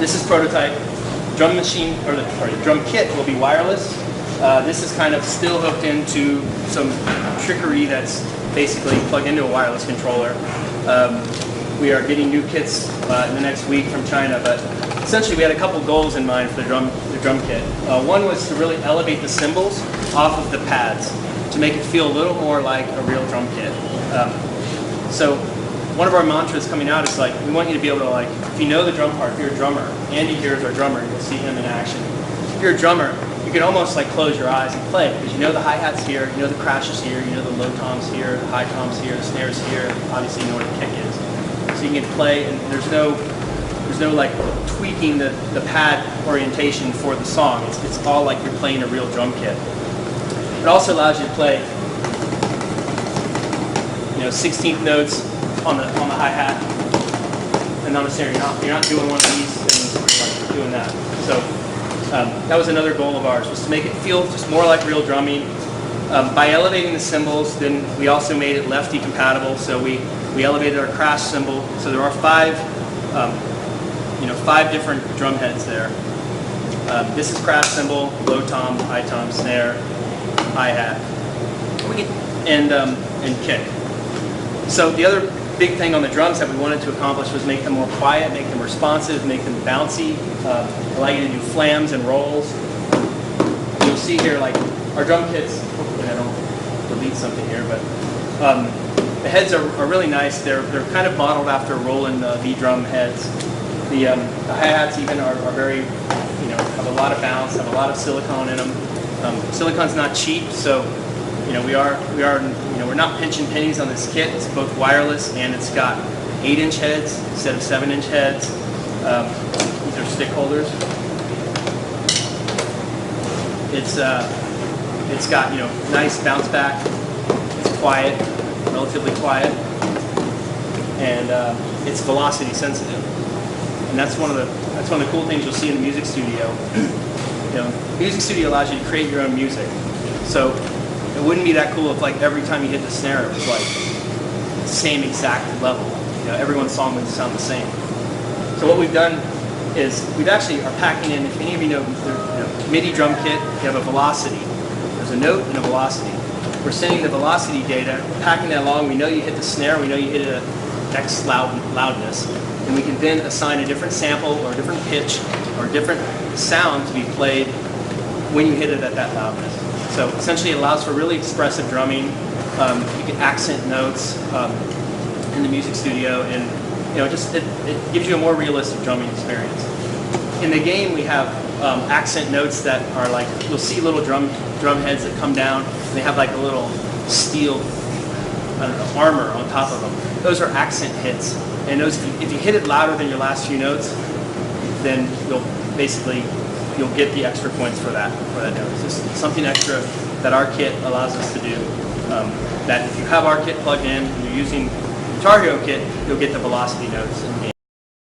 This is prototype. Drum machine, or the drum kit will be wireless. This is kind of still hooked into some trickery that's basically plugged into a wireless controller. We are getting new kits in the next week from China, but essentially we had a couple goals in mind for the drum kit. One was to really elevate the cymbals off of the pads to make it feel a little more like a real drum kit. So one of our mantras coming out is like, we want you to be able to, like, if you know the drum part, if you're a drummer, Andy here is our drummer, you'll see him in action. If you're a drummer, you can almost like close your eyes and play, because you know the hi-hats here, you know the crashes here, you know the low toms here, the high toms here, the snares here, obviously you know where the kick is. So you can play, and there's no like tweaking the pad orientation for the song. It's all like you're playing a real drum kit. It also allows you to play, 16th notes on the hi-hat and on the snare. You're not doing one of these and you're doing that. So that was another goal of ours, was to make it feel just more like real drumming. By elevating the cymbals, then we also made it lefty compatible. So we elevated our crash cymbal. So there are five different drum heads there. This is crash cymbal, low tom, high tom, snare, hi-hat, and kick. So the other big thing on the drums that we wanted to accomplish was make them more quiet, make them responsive, make them bouncy, allow you to do flams and rolls. You'll see here, like, our drum kits, hopefully I don't delete something here, but the heads are really nice. They're kind of modeled after Roland V-drum heads. The hi-hats even are very, have a lot of bounce, have a lot of silicone in them. Silicone's not cheap, so we're not pinching pennies on this kit. It's both wireless and it's got 8-inch heads instead of 7-inch heads. These are stick holders. It's got nice bounce back. It's quiet, relatively quiet, and it's velocity sensitive. And that's one of the cool things you'll see in the music studio. Music studio allows you to create your own music. So it wouldn't be that cool if, like, every time you hit the snare it was like the same exact level. Everyone's song would sound the same. So what we've done is we actually are packing in, if any of you know the MIDI drum kit, you have a velocity. There's a note and a velocity. We're sending the velocity data, we're packing that along. We know you hit the snare, we know you hit it at X loudness, and we can then assign a different sample or a different pitch or a different sound to be played when you hit it at that loudness. So essentially it allows for really expressive drumming. You can accent notes in the music studio, and it gives you a more realistic drumming experience. In the game we have accent notes that are like, you'll see little drum heads that come down, and they have like a little steel armor on top of them. Those are accent hits, and those, if you hit it louder than your last few notes, then you'll get the extra points for that note. It's just something extra that our kit allows us to do. That if you have our kit plugged in and you're using the Guitar Hero kit, you'll get the velocity notes.